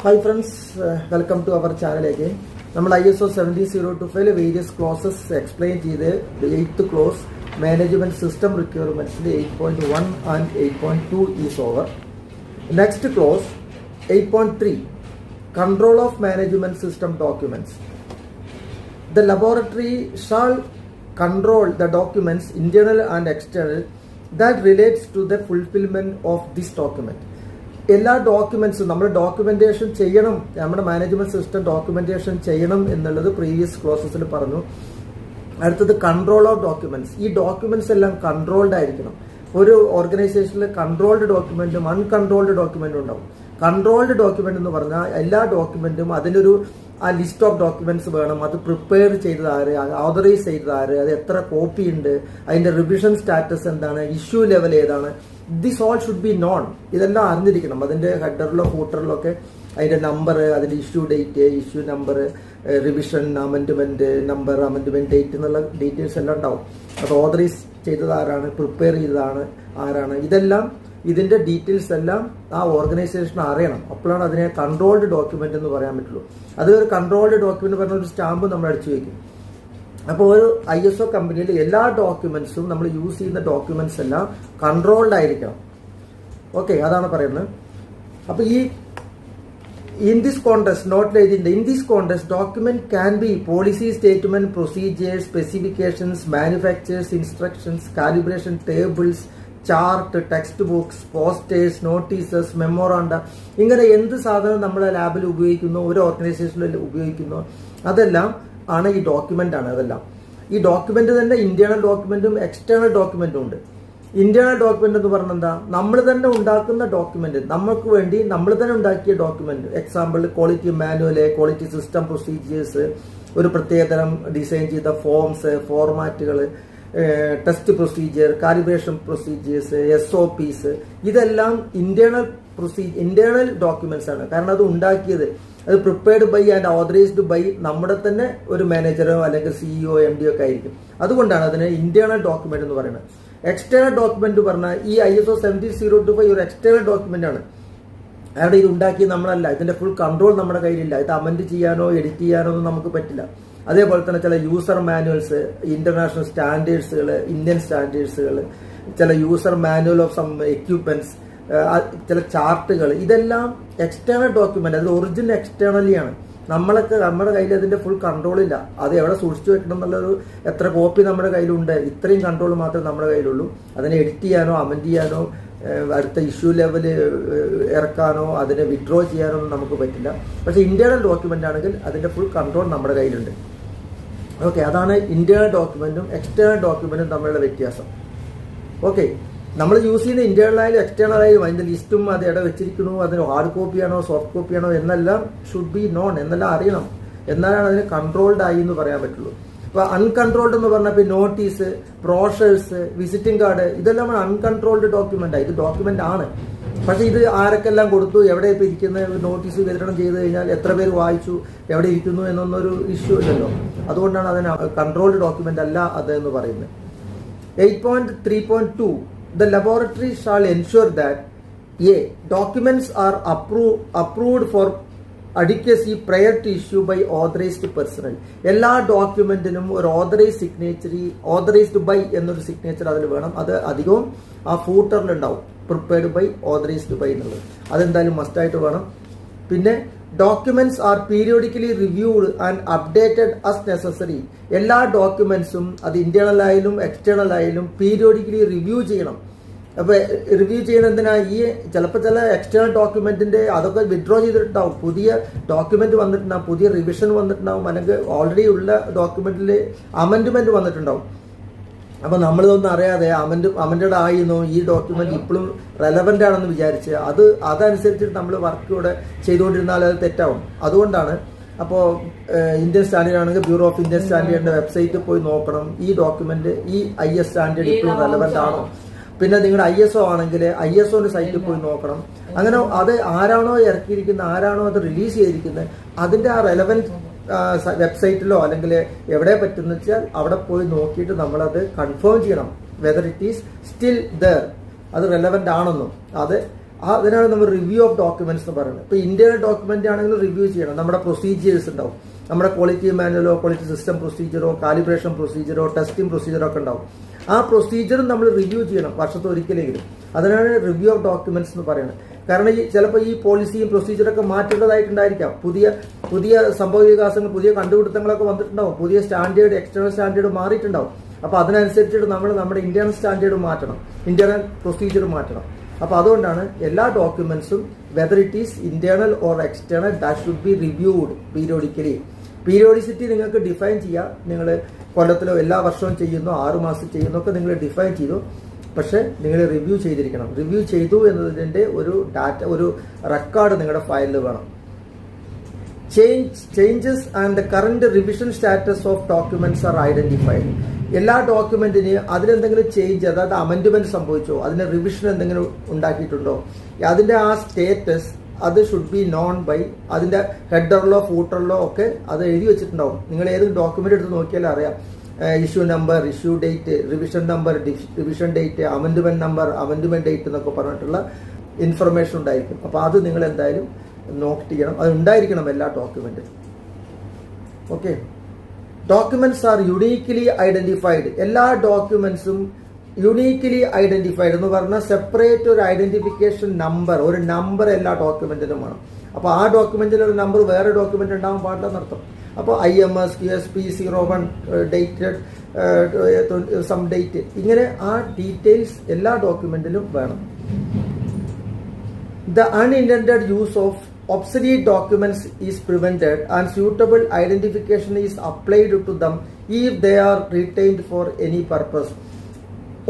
Hi friends, welcome to our channel again. നമ്മൾ ISO 17025 various clauses explain ചെയ്ത് eighth clause management system റിക്വയർമെന്റ്സിന്റെ 8.1 and 8.2 is over. Next clause 8.3 control of management system documents. The laboratory shall control the documents internal and external that relates to the fulfillment of this document. എല്ലാ ഡോക്യുമെന്റ്സും നമ്മൾ documentation ചെയ്യണം, നമ്മുടെ management system documentation ചെയ്യണം എന്നുള്ളത് previous ക്ലോസസിൽ പറഞ്ഞു. അടുത്തത് control of documents. ഈ documents എല്ലാം കൺട്രോൾഡ് ആയിരിക്കണം. ഒരു ഓർഗനൈസേഷനിൽ കൺട്രോൾഡ് ഡോക്യുമെന്റും അൺകൺട്രോൾഡ് ഡോക്യുമെന്റും ഉണ്ടാവും. കൺട്രോൾഡ് ഡോക്യുമെന്റ് എന്ന് പറഞ്ഞാൽ എല്ലാ ഡോക്യുമെന്റും അതിനൊരു ലിസ്റ്റ് ഓഫ് ഡോക്യുമെന്റ്സ് വേണം. അത് പ്രിപ്പയർ ചെയ്തത് ആര്, ഓതറൈസ് ചെയ്തത് ആര്, അത് എത്ര കോപ്പി ഉണ്ട്, അതിന്റെ റിവിഷൻ സ്റ്റാറ്റസ് എന്താണ്, ഇഷ്യൂ ലെവൽ ഏതാണ്, this all should be non. ഇതെല്ലാം അറിഞ്ഞിരിക്കണം. അതിന്റെ ഹെഡറിലോ ഫൂട്ടറിലോ ഒക്കെ അതിന്റെ നമ്പർ, അതിന്റെ issue date, issue number, revision, amendment number, amendment date എന്നുള്ള ഡീറ്റെയിൽസ് എല്ലാം ഉണ്ടാവും. അത് ഓതറൈസ് ചെയ്തത് ആരാണ്, പ്രിപ്പയർ ചെയ്തതാണ് ആരാണ്, ഇതെല്ലാം ഇതിന്റെ ഡീറ്റെയിൽസ് എല്ലാം ആ ഓർഗനൈസേഷൻ അറിയണം. അപ്പോഴാണ് അതിനെ കൺട്രോൾഡ് ഡോക്യുമെന്റ് എന്ന് പറയാൻ പറ്റുള്ളൂ. അത് ഒരു കൺട്രോൾഡ് ഡോക്യുമെന്റ് പറഞ്ഞ ഒരു സ്റ്റാമ്പ് നമ്മൾ അടിച്ചു വയ്ക്കും. അപ്പോൾ ഒരു ISO കമ്പനിയിൽ എല്ലാ ഡോക്യുമെന്റ്സും നമ്മൾ യൂസ് ചെയ്യുന്ന ഡോക്യുമെന്റ്സ് എല്ലാം കൺട്രോൾഡ് ആയിരിക്കണം. ഓക്കെ, അതാണ് പറയുന്നത്. അപ്പൊ ഈ ഇൻ ദിസ് കോണ്ടെക്സ്റ്റ് നോട്ട് എഴുതിയിട്ടുണ്ട്. In this context document can be policy statement, procedures, specifications, manufactures instructions, calibration tables, chart, text books, posters, notices, memoranda, ഇങ്ങനെ എന്ത് സാധനം നമ്മളെ ലാബിൽ ഉപയോഗിക്കുന്നു, ഒരു ഓർഗനൈസേഷനിൽ ഉപയോഗിക്കുന്നു, അതെല്ലാം ആണ് ഈ ഡോക്യുമെന്റ് ആണ്. അതെല്ലാം ഈ ഡോക്യുമെന്റ് തന്നെ ഇന്റേണൽ ഡോക്യുമെന്റും എക്സ്റ്റേണൽ ഡോക്യുമെന്റും ഉണ്ട്. ഇന്റേണൽ ഡോക്യുമെന്റ് എന്ന് പറഞ്ഞാൽ എന്താ, നമ്മൾ തന്നെ ഉണ്ടാക്കുന്ന ഡോക്യുമെന്റ്, നമുക്ക് വേണ്ടി നമ്മൾ തന്നെ ഉണ്ടാക്കിയ document. Example quality manual, quality system procedures, ഒരു പ്രത്യേകതരം ഡിസൈൻ ചെയ്ത ഫോംസ്, ഫോർമാറ്റുകൾ, test procedure, calibration procedures, SOPs, ഇതെല്ലാം ഇന്റേണൽ ഡോക്യുമെന്റ്സ് ആണ്. കാരണം അത് ഉണ്ടാക്കിയത്, അത് prepared by and authorised by നമ്മുടെ തന്നെ ഒരു മാനേജറോ അല്ലെങ്കിൽ CEO MD ഒക്കെ ആയിരിക്കും. അതുകൊണ്ടാണ് അതിന് ഇന്റേണൽ ഡോക്യുമെന്റ് എന്ന് പറയുന്നത്. എക്സ്റ്റേണൽ ഡോക്യുമെന്റ് പറഞ്ഞാൽ ഈ ISO 17025 ഒരു എക്സ്റ്റേണൽ ഡോക്യുമെന്റ് ആണ്. അവിടെ ഇത് ഉണ്ടാക്കി നമ്മളല്ല, ഇതിന്റെ ഫുൾ കൺട്രോൾ നമ്മുടെ കയ്യിലില്ല. ഇത് അമെന്റ് ചെയ്യാനോ എഡിറ്റ് ചെയ്യാനോ ഒന്നും നമുക്ക് പറ്റില്ല. അതേപോലെ തന്നെ ചില യൂസർ മാനുവൽസ്, ഇന്റർനാഷണൽ സ്റ്റാൻഡേർഡ്സുകൾ, ഇന്ത്യൻ സ്റ്റാൻഡേർഡ്സുകൾ, ചില user manual of some equipments, ചില ചാർട്ടുകൾ, ഇതെല്ലാം എക്സ്റ്റേണൽ ഡോക്യുമെന്റ്. അത് ഒറിജിനൽ എക്സ്റ്റേണലി ആണ്. നമ്മുടെ കയ്യിൽ അതിന്റെ ഫുൾ കൺട്രോൾ ഇല്ല. അത് എവിടെ സൂക്ഷിച്ചു വെക്കണം എന്നുള്ളൊരു, എത്ര കോപ്പി നമ്മുടെ കയ്യിലുണ്ട്, ഇത്രയും കൺട്രോൾ മാത്രമേ നമ്മുടെ കയ്യിലുള്ളൂ. അതിനെ എഡിറ്റ് ചെയ്യാനോ അമെന്റ് ചെയ്യാനോ അടുത്ത ഇഷ്യൂ ലെവല് ഇറക്കാനോ അതിനെ വിഡ്രോ ചെയ്യാനോ ഒന്നും നമുക്ക് പറ്റില്ല. പക്ഷെ ഇന്റേണൽ ഡോക്യുമെന്റ് ആണെങ്കിൽ അതിന്റെ ഫുൾ കൺട്രോൾ നമ്മുടെ കയ്യിലുണ്ട്. ഓക്കെ, അതാണ് ഇന്റേണൽ ഡോക്യുമെന്റും എക്സ്റ്റേണൽ ഡോക്യുമെന്റും തമ്മിലുള്ള വ്യത്യാസം. ഓക്കെ, നമ്മൾ യൂസ് ചെയ്യുന്ന ഇന്റേണൽ ആയാലും എക്സ്റ്റേണൽ ആയാലും അതിന്റെ ലിസ്റ്റും അത് എവിടെ വെച്ചിരിക്കുന്നു, അതിന് ഹാർഡ് കോപ്പിയാണോ സോഫ്റ്റ് കോപ്പിയാണോ എന്നെല്ലാം ഷുഡ് ബി നോൺ, എന്നെല്ലാം അറിയണം. എന്നാലാണ് അതിന് കൺട്രോൾഡ് ആയി എന്ന് പറയാൻ പറ്റുള്ളൂ. ഇപ്പൊ അൺകൺട്രോൾഡ് എന്ന് പറഞ്ഞാൽ നോട്ടീസ്, ബ്രോഷേഴ്സ്, വിസിറ്റിംഗ് കാർഡ്, ഇതെല്ലാം അൺകൺട്രോൾഡ് ഡോക്യുമെന്റ് ആണ്. ഇത് ഡോക്യുമെന്റ് ആണ്, പക്ഷെ ഇത് ആരൊക്കെല്ലാം കൊടുത്തു, എവിടെ ഇപ്പൊ ഇരിക്കുന്നത്, നോട്ടീസ് വിതരണം ചെയ്ത് കഴിഞ്ഞാൽ എത്ര പേര് വായിച്ചു, എവിടെ ഇരിക്കുന്നു എന്നൊന്നൊരു ഇഷ്യൂ ഇല്ലല്ലോ. അതുകൊണ്ടാണ് അതിന് കൺട്രോൾഡ് ഡോക്യുമെന്റ് അല്ല അത് എന്ന് പറയുന്നത്. 8.3.2 The laboratory shall ensure that A. Documents are approved for adequacy prior to issue by authorized personnel. എല്ലാ ഡോക്യുമെന്റിനും ഒരു ഓതറൈസ്ഡ് ബൈ എന്നൊരു സിഗ്നേച്ചർ അതിൽ വേണം. അത് അധികവും ആ ഫൂട്ടറിൽ ഉണ്ടാവും, പ്രിപ്പയർഡ് ബൈ, ഓതറൈസ്ഡ് ബൈ എന്നുള്ളത്. അതെന്തായാലും മസ്റ്റായിട്ട് വേണം. പിന്നെ documents are periodically reviewed and updated as necessary. എല്ലാ ഡോക്യുമെന്റ്സും അത് ഇന്റേണൽ ആയാലും എക്സ്റ്റേണൽ ആയാലും പീരിയോഡിക്കലി റിവ്യൂ ചെയ്യണം. അപ്പൊ റിവ്യൂ ചെയ്യണം എന്തിനാ, ഈ ചിലപ്പോൾ ചില എക്സ്റ്റേണൽ ഡോക്യുമെന്റിന്റെ അതൊക്കെ വിഡ്രോ ചെയ്തിട്ടുണ്ടാവും, പുതിയ ഡോക്യുമെന്റ് വന്നിട്ടുണ്ടാവും, പുതിയ റിവിഷൻ വന്നിട്ടുണ്ടാവും, അല്ലെങ്കിൽ ഓൾറെഡി ഉള്ള ഡോക്യുമെന്റിൽ അമെന്റ്മെന്റ് വന്നിട്ടുണ്ടാവും. അപ്പൊ നമ്മളിതൊന്നും അറിയാതെ അമെന്റഡ് ആയിരുന്നു, ഈ ഡോക്യുമെന്റ് ഇപ്പോഴും റെലവന്റ് ആണെന്ന് വിചാരിച്ച് അതനുസരിച്ചിട്ട് നമ്മൾ വർക്ക് ഇവിടെ ചെയ്തുകൊണ്ടിരുന്നാൽ അത് തെറ്റാവും. അതുകൊണ്ടാണ് അപ്പോൾ ഇന്ത്യൻ സ്റ്റാൻഡേർഡ് ആണെങ്കിൽ ബ്യൂറോ ഓഫ് ഇന്ത്യൻ സ്റ്റാൻഡേർഡിന്റെ വെബ്സൈറ്റിൽ പോയി നോക്കണം, ഈ ഡോക്യുമെന്റ് ഈ IS സ്റ്റാൻഡേർഡ് ഇപ്പോഴും റെലവന്റ് ആണോ. പിന്നെ നിങ്ങളുടെ ISO ആണെങ്കിൽ ISOന്റെ സൈറ്റിൽ പോയി നോക്കണം. അങ്ങനെ അത് ആരാണോ ഇറക്കിയിരിക്കുന്നത്, ആരാണോ അത് റിലീസ് ചെയ്തിരിക്കുന്നത്, അതിന്റെ ആ റെലവന്റ് വെബ്സൈറ്റിലോ അല്ലെങ്കിൽ എവിടെ പറ്റുന്ന വെച്ചാൽ അവിടെ പോയി നോക്കിയിട്ട് നമ്മളത് കൺഫേം ചെയ്യണം, whether it is still there, അത് റെലവന്റ് ആണെന്നും അത് അതിനാണ് നമ്മൾ റിവ്യൂ ഓഫ് ഡോക്യുമെന്റ്സ് എന്ന് പറയുന്നത്. ഇപ്പോൾ ഇന്റേണൽ ഡോക്യുമെന്റ് ആണെങ്കിൽ റിവ്യൂ ചെയ്യണം. നമ്മുടെ പ്രൊസീജിയേഴ്സ് ഉണ്ടാവും, നമ്മുടെ ക്വാളിറ്റി മാനുവലോ ക്വാളിറ്റി സിസ്റ്റം പ്രൊസീജിയറോ കാലിബ്രേഷൻ പ്രൊസീജിയറോ ടെസ്റ്റിംഗ് പ്രൊസീജിയറോ ഒക്കെ ഉണ്ടാവും. ആ പ്രൊസീജിയറും നമ്മൾ റിവ്യൂ ചെയ്യണം വർഷത്തിൽ ഒരിക്കലെങ്കിലും. അതിനാണ് റിവ്യൂ ഓഫ് ഡോക്യുമെന്റ്സ് എന്ന് പറയുന്നത്. കാരണം ചിലപ്പോൾ ഈ പോളിസിയും പ്രൊസീജിയറൊക്കെ മാറ്റേണ്ടതായിട്ടുണ്ടായിരിക്കാം. പുതിയ സംഭവ വികാസങ്ങൾ, പുതിയ കണ്ടുപിടുത്തങ്ങളൊക്കെ വന്നിട്ടുണ്ടാവും. പുതിയ സ്റ്റാൻഡേർഡ്, എക്സ്റ്റേണൽ സ്റ്റാൻഡേർഡ് മാറിയിട്ടുണ്ടാവും. അപ്പോൾ അതിനനുസരിച്ചിട്ട് നമ്മൾ നമ്മുടെ ഇന്റേണൽ സ്റ്റാൻഡേർഡ് മാറ്റണം, ഇന്റേണൽ പ്രൊസീജിയർ മാറ്റണം. അപ്പോൾ അതുകൊണ്ടാണ് എല്ലാ ഡോക്യുമെന്റ്സും whether it is internal or external that should be reviewed periodically. Periodicity നിങ്ങൾക്ക് ഡിഫൈൻ ചെയ്യാം. നിങ്ങൾ കൊല്ലത്തിലോ എല്ലാ വർഷവും ചെയ്യുന്നു, 6 മാസം ചെയ്യുന്നൊക്കെ നിങ്ങൾ ഡിഫൈൻ ചെയ്തു. പക്ഷെ നിങ്ങൾ റിവ്യൂ ചെയ്തിരിക്കണം. റിവ്യൂ ചെയ്തു എന്നതിൻ്റെ ഒരു ഡാറ്റ, ഒരു റെക്കോർഡ് നിങ്ങളുടെ ഫയലിൽ വേണം. Changes and the current revision status of documents R identified. എല്ലാ ഡോക്യുമെന്റിന് അതിലെന്തെങ്കിലും ചേഞ്ച്, അതായത് അമെന്റ്മെന്റ് സംഭവിച്ചോ, അതിന് റിവിഷൻ എന്തെങ്കിലും ഉണ്ടാക്കിയിട്ടുണ്ടോ, അതിന്റെ ആ സ്റ്റേറ്റസ് അത് ഷുഡ് ബി നോൺ ബൈ, അതിന്റെ ഹെഡറിലോ ഫൂട്ടറിലോ ഒക്കെ അത് എഴുതി വെച്ചിട്ടുണ്ടാവും. നിങ്ങൾ ഏത് ഡോക്യുമെന്റ് എടുത്ത് നോക്കിയാലും അറിയാം. Issue number, issue date, revision number, revision date, amendment number, amendment date എന്നൊക്കെ പറഞ്ഞിട്ടുള്ള ഇൻഫർമേഷൻ ഉണ്ടായിരിക്കും. അപ്പോൾ അത് നിങ്ങൾ എന്തായാലും നോട്ട് ചെയ്യണം. അത് ഉണ്ടായിരിക്കണം എല്ലാ ഡോക്യുമെന്റിലും. Okay. Documents are uniquely identified. എല്ലാ ഡോക്യുമെന്റ്സും യുണീക്ലി ഐഡന്റിഫൈഡ് എന്ന് പറഞ്ഞാൽ സെപ്പറേറ്റ് ഒരു ഐഡന്റിഫിക്കേഷൻ നമ്പർ, ഒരു നമ്പർ എല്ലാ ഡോക്യുമെന്റിനും വേണം. അപ്പോൾ ആ ഡോക്യുമെന്റിൽ ഒരു നമ്പർ വേറെ ഡോക്യുമെന്റ് ഉണ്ടാവാൻ പാടില്ലെന്നർത്ഥം. അപ്പോൾ IMS QSP 01 dated some date, ഇങ്ങനെ ആ ഡീറ്റെയിൽസ് എല്ലാ ഡോക്യുമെന്റിലും വേണം. The unintended use of obsolete documents is prevented and suitable identification is applied to them if they are retained for any purpose.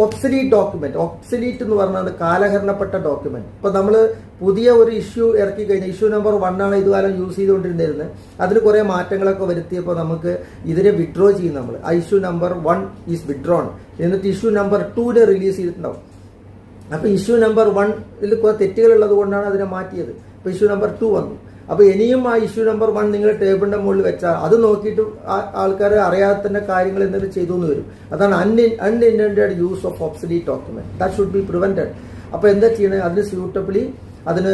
Obsolete document, obsolete എന്ന് പറഞ്ഞാൽ കാലഹരണപ്പെട്ട document. ഇപ്പൊ നമ്മൾ പുതിയ ഒരു ഇഷ്യൂ ഇറക്കി കഴിഞ്ഞാൽ, ഇഷ്യൂ നമ്പർ 1 ആണ് ഇതുകാലം യൂസ് ചെയ്തുകൊണ്ടിരുന്നത്, അതിൽ കുറെ മാറ്റങ്ങളൊക്കെ വരുത്തിയപ്പോൾ നമുക്ക് ഇതിനെ വിഡ്രോ ചെയ്യും. നമ്മൾ ആ ഇഷ്യൂ നമ്പർ 1 ഈസ് വിഡ്രോൺ, എന്നിട്ട് ഇഷ്യൂ നമ്പർ 2 റിലീസ് ചെയ്തിട്ടുണ്ടാവും. അപ്പൊ ഇഷ്യൂ നമ്പർ 1 കുറെ തെറ്റുകൾ ഉള്ളത് കൊണ്ടാണ് അതിനെ മാറ്റിയത്. ഇപ്പൊ ഇഷ്യൂ നമ്പർ 2 വന്നു. അപ്പൊ ഇനിയും ആ ഇഷ്യൂ നമ്പർ 1 നിങ്ങൾ ടേബിളിന്റെ മുകളിൽ വെച്ചാൽ അത് നോക്കിയിട്ട് ആൾക്കാർ അറിയാതെ തന്നെ കാര്യങ്ങൾ എന്തെങ്കിലും ചെയ്തു എന്ന് വരും. അതാണ് unintended use of obsolete document. That should be prevented. അപ്പൊ എന്താ ചെയ്യണത്, അതിന് സ്യൂട്ടബിളി അതിന്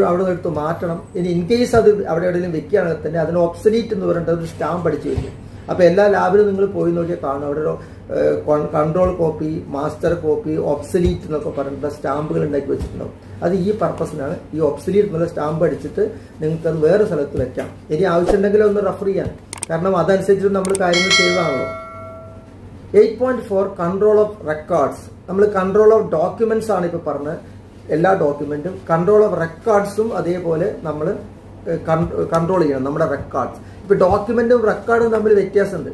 അവിടെ എടുത്ത് മാറ്റണം. ഇനി ഇൻ കേസ് അത് അവിടെ എവിടെയെങ്കിലും വെക്കുകയാണെങ്കിൽ തന്നെ അതിന് ഒബ്സലീറ്റ് എന്ന് പറഞ്ഞിട്ട് ഒരു സ്റ്റാമ്പ് അടിച്ചു വെക്കും. അപ്പൊ എല്ലാ ലാബിലും നിങ്ങൾ പോയി നോക്കിയാൽ കാണും, അവിടെ ഒരു control copy, master copy, obsolete എന്നൊക്കെ പറഞ്ഞിട്ട് സ്റ്റാമ്പുകൾ ഉണ്ടാക്കി വെച്ചിട്ടുണ്ടാവും. അത് ഈ പർപ്പസിനാണ്. ഈ ഒബ്സലീറ്റ് എന്നുള്ള സ്റ്റാമ്പ് അടിച്ചിട്ട് നിങ്ങൾക്ക് അത് വേറെ സ്ഥലത്ത് വെക്കാം. ഇനി ആവശ്യമുണ്ടെങ്കിൽ ഒന്ന് റെഫർ ചെയ്യാൻ, കാരണം അതനുസരിച്ച് നമ്മൾ കാര്യങ്ങൾ ചെയ്തതാണല്ലോ. 8.4 കൺട്രോൾ ഓഫ് റെക്കോർഡ്സ്. നമ്മൾ കൺട്രോൾ ഓഫ് ഡോക്യുമെന്റ്സ് ആണ് ഇപ്പോൾ പറഞ്ഞത്. എല്ലാ ഡോക്യുമെന്റും കൺട്രോൾ ഓഫ് റെക്കോർഡ്സും അതേപോലെ നമ്മൾ കൺട്രോൾ ചെയ്യണം നമ്മുടെ റെക്കോർഡ്സ്. ഇപ്പൊ ഡോക്യുമെന്റും റെക്കോർഡും തമ്മിൽ വ്യത്യാസമുണ്ട്.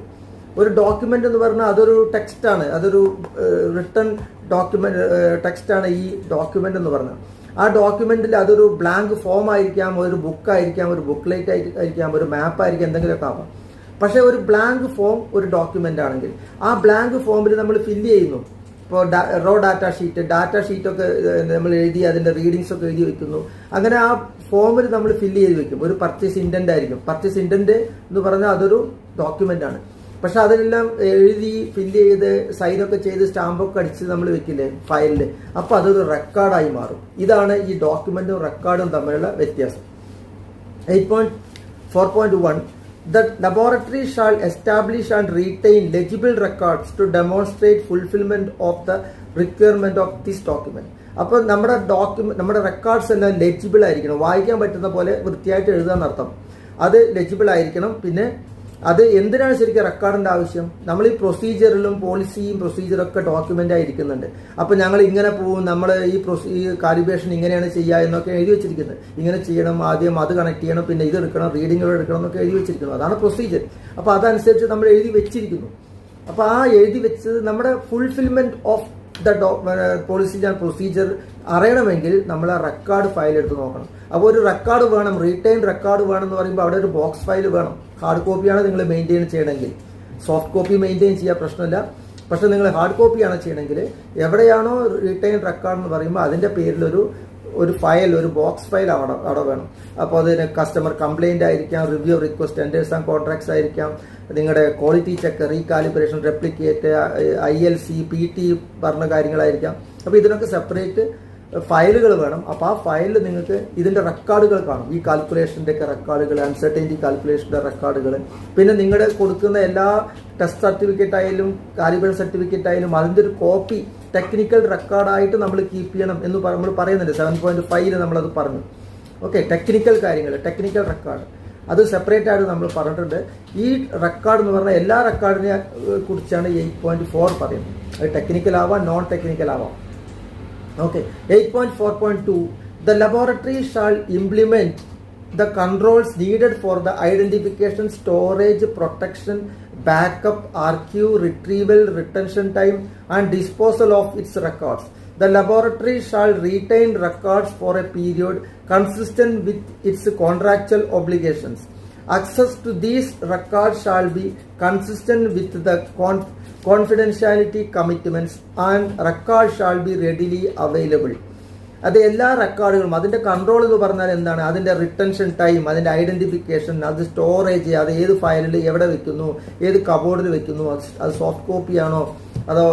ഒരു ഡോക്യുമെന്റ് എന്ന് പറഞ്ഞാൽ അതൊരു ടെക്സ്റ്റ് ആണ്, അതൊരു റിട്ടൺ ഡോക്യുമെന്റ് ടെക്സ്റ്റ് ആണ് ഈ ഡോക്യുമെന്റ് എന്ന് പറഞ്ഞാൽ. ആ ഡോക്യുമെന്റിൽ അതൊരു ബ്ലാങ്ക് ഫോം ആയിരിക്കാം, ഒരു ബുക്ക് ആയിരിക്കാം, ഒരു ബുക്ക്ലെറ്റ് ആയിരിക്കാം, ഒരു മാപ്പ് ആയിരിക്കാം, എന്തെങ്കിലുമൊക്കെ ആവാം. പക്ഷെ ഒരു ബ്ലാങ്ക് ഫോം ഒരു ഡോക്യുമെന്റ് ആണെങ്കിൽ ആ ബ്ലാങ്ക് ഫോമിൽ നമ്മൾ ഫില്ല് ചെയ്യുന്നു. ഇപ്പോൾ റോ ഡാറ്റ ഷീറ്റൊക്കെ നമ്മൾ എഴുതി അതിന്റെ റീഡിങ്സ് ഒക്കെ എഴുതി വെക്കുന്നു. അങ്ങനെ ആ ഫോമിൽ നമ്മൾ ഫില്ല് ചെയ്ത് വെക്കും. ഒരു പർച്ചേസ് ഇൻഡന്റ് ആയിരിക്കും. പർച്ചേസ് ഇൻഡന്റ് എന്ന് പറഞ്ഞാൽ അതൊരു ഡോക്യുമെന്റ് ആണ്. പക്ഷെ അതിനെല്ലാം എഴുതി ഫില്ല് ചെയ്ത് സൈനൊക്കെ ചെയ്ത് സ്റ്റാമ്പൊക്കെ അടിച്ച് നമ്മൾ വെക്കില്ലേ ഫയലില്, അപ്പൊ അതൊരു റെക്കോർഡായി മാറും. ഇതാണ് ഈ ഡോക്യുമെന്റും റെക്കോർഡും തമ്മിലുള്ള വ്യത്യാസം. 8.4.1 The laboratory shall establish and retain legible records to demonstrate fulfillment of the requirement of this document. അപ്പോൾ നമ്മുടെ റെക്കോർഡ്സ് എല്ലാം ലെജിബിൾ ആയിരിക്കണം, വായിക്കാൻ പറ്റുന്ന പോലെ വൃത്തിയായിട്ട് എഴുതാന്നർത്ഥം. അത് ലെജിബിൾ ആയിരിക്കണം. പിന്നെ അത് എന്തിനാണ് ശരിക്കും റെക്കോർഡിന്റെ ആവശ്യം? നമ്മൾ ഈ പ്രൊസീജിയറിലും പോളിസിയും പ്രൊസീജിയറൊക്കെ ഡോക്യുമെന്റ് ആയിരിക്കുന്നുണ്ട്. അപ്പൊ ഞങ്ങൾ ഇങ്ങനെ പോകും, നമ്മൾ ഈ കാലിബ്രേഷൻ ഇങ്ങനെയാണ് ചെയ്യുക എന്നൊക്കെ എഴുതി വെച്ചിരിക്കുന്നത്. ഇങ്ങനെ ചെയ്യണം, ആദ്യം അത് കണക്ട് ചെയ്യണം, പിന്നെ ഇത് എടുക്കണം, റീഡിങ്ങുകൾ എടുക്കണം എന്നൊക്കെ എഴുതി വെച്ചിരിക്കുന്നു. അതാണ് പ്രൊസീജിയർ. അപ്പൊ അതനുസരിച്ച് നമ്മൾ എഴുതി വെച്ചിരിക്കുന്നു. അപ്പൊ ആ എഴുതി വെച്ചത് നമ്മുടെ fulfilment of the policy and procedure അറിയണമെങ്കിൽ നമ്മൾ ആ റെക്കോർഡ് ഫയൽ എടുത്ത് നോക്കണം. അപ്പോൾ ഒരു റെക്കോർഡ് വേണം, റീറ്റെയിൻ റെക്കോർഡ് വേണം എന്ന് പറയുമ്പോൾ അവിടെ ഒരു ബോക്സ് ഫയൽ വേണം. ഹാർഡ് കോപ്പിയാണ് നിങ്ങൾ മെയിൻറ്റെയിൻ ചെയ്യണമെങ്കിൽ, സോഫ്റ്റ് കോപ്പി മെയിൻറ്റെയിൻ ചെയ്യാൻ പ്രശ്നമില്ല. പക്ഷെ നിങ്ങൾ ഹാർഡ് കോപ്പിയാണ് ചെയ്യണമെങ്കിൽ എവിടെയാണോ റീറ്റെയിൻ റെക്കോർഡ് എന്ന് പറയുമ്പോൾ അതിന്റെ പേരിൽ ഒരു ഫയൽ, ഒരു ബോക്സ് ഫയൽ അവിടെ വേണം. അപ്പോൾ അതിന് കസ്റ്റമർ കംപ്ലൈന്റ് ആയിരിക്കാം, review request, tenders and contracts ആയിരിക്കാം, നിങ്ങളുടെ quality check, recalibration, replicate, ILC, PT പറഞ്ഞ കാര്യങ്ങളായിരിക്കാം. അപ്പോൾ ഇതിനൊക്കെ സെപ്പറേറ്റ് ഫയലുകൾ വേണം. അപ്പോൾ ആ ഫയലിൽ നിങ്ങൾക്ക് ഇതിൻ്റെ റെക്കോർഡുകൾ കാണും. ഈ കാൽക്കുലേഷൻ്റെ ഒക്കെ റെക്കോർഡുകൾ, അൺസർട്ടനിറ്റി കാൽക്കുലേഷൻ്റെ റെക്കോർഡുകൾ, പിന്നെ നിങ്ങളുടെ കൊടുക്കുന്ന എല്ലാ ടെസ്റ്റ് സർട്ടിഫിക്കറ്റ് ആയാലും കാലിബ്രേഷൻ സർട്ടിഫിക്കറ്റ് ആയാലും അതിൻ്റെ ഒരു കോപ്പി ടെക്നിക്കൽ റെക്കോർഡായിട്ട് നമ്മൾ കീപ്പ് ചെയ്യണം എന്ന് നമ്മൾ പറയുന്നുണ്ട്. 7.5 നമ്മളത് പറഞ്ഞു. ഓക്കെ, ടെക്നിക്കൽ കാര്യങ്ങൾ, ടെക്നിക്കൽ റെക്കോർഡ് അത് സെപ്പറേറ്റ് ആയിട്ട് നമ്മൾ പറഞ്ഞിട്ടുണ്ട്. ഈ റെക്കോർഡ് എന്ന് പറഞ്ഞാൽ എല്ലാ റെക്കോർഡിനെ കുറിച്ചാണ് 8.4 പറയുന്നത്. അത് ടെക്നിക്കൽ ആവാം, നോൺ ടെക്നിക്കൽ ആവാം. Okay, 8.4.2, the laboratory shall implement the controls needed for the identification, storage, protection, backup, archive, retrieval, retention time, and disposal of its records. The laboratory shall retain records for a period consistent with its contractual obligations. Access to these records shall be consistent with the confidentiality commitments and records shall be readily available. അത് എല്ലാ റെക്കോർഡുകളും അതിൻ്റെ control എന്ന് പറഞ്ഞാൽ എന്താണ്? അതിൻ്റെ retention time, അതിൻ്റെ identification, അത് storage, അത് ഏത് ഫയലിൽ എവിടെ വെക്കുന്നു, ഏത് കബോർഡിൽ വെക്കുന്നു, അത് സോഫ്റ്റ് കോപ്പിയാണോ അതോ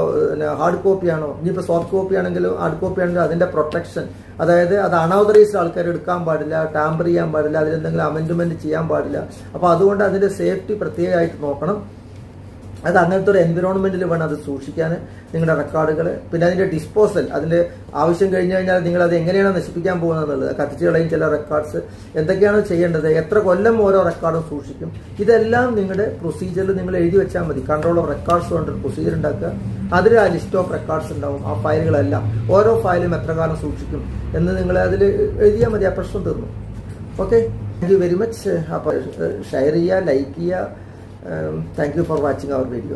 ഹാർഡ് കോപ്പിയാണോ. ഇനിയിപ്പോൾ സോഫ്റ്റ് കോപ്പി ആണെങ്കിലും ഹാർഡ് കോപ്പി ആണെങ്കിലും അതിൻ്റെ പ്രൊട്ടക്ഷൻ, അതായത് അത് അൺഓതറൈസ്ഡ് ആൾക്കാർ എടുക്കാൻ പാടില്ല, ടാമ്പർ ചെയ്യാൻ പാടില്ല, അതിലെന്തെങ്കിലും അമെൻഡ്മെൻറ്റ് ചെയ്യാൻ പാടില്ല. അപ്പോൾ അതുകൊണ്ട് അതിൻ്റെ സേഫ്റ്റി പ്രത്യേകമായിട്ട് നോക്കണം. അത് അങ്ങനത്തെ ഒരു എൻവിറോൺമെൻറ്റിൽ വേണം അത് സൂക്ഷിക്കാൻ നിങ്ങളുടെ റെക്കോർഡുകൾ. പിന്നെ അതിൻ്റെ ഡിസ്പോസൽ, അതിൻ്റെ ആവശ്യം കഴിഞ്ഞ് കഴിഞ്ഞാൽ നിങ്ങളത് എങ്ങനെയാണ് നശിപ്പിക്കാൻ പോകുന്നത് എന്നുള്ളത്, കത്തിച്ച് കളയും ചില റെക്കോർഡ്സ്, എന്തൊക്കെയാണ് ചെയ്യേണ്ടത്, എത്ര കൊല്ലം ഓരോ റെക്കോർഡും സൂക്ഷിക്കും, ഇതെല്ലാം നിങ്ങളുടെ പ്രൊസീജിയറിൽ നിങ്ങൾ എഴുതി വെച്ചാൽ മതി. കൺട്രോൾ ഓഫ് റെക്കോർഡ്സ് കൊണ്ട് പ്രൊസീജിയർ ഉണ്ടാക്കുക. അതിൽ ആ ലിസ്റ്റ് ഓഫ് റെക്കോർഡ്സ് ഉണ്ടാവും. ആ ഫയലുകളെല്ലാം ഓരോ ഫയലും എത്ര കാലം സൂക്ഷിക്കും എന്ന് നിങ്ങൾ അതിൽ എഴുതിയാൽ മതി. ആ പ്രശ്നം തീർന്നു. Okay, thank you very much. അപ്പോൾ ഷെയർ ചെയ്യുക, ലൈക്ക് ചെയ്യുക. Thank you for watching our video.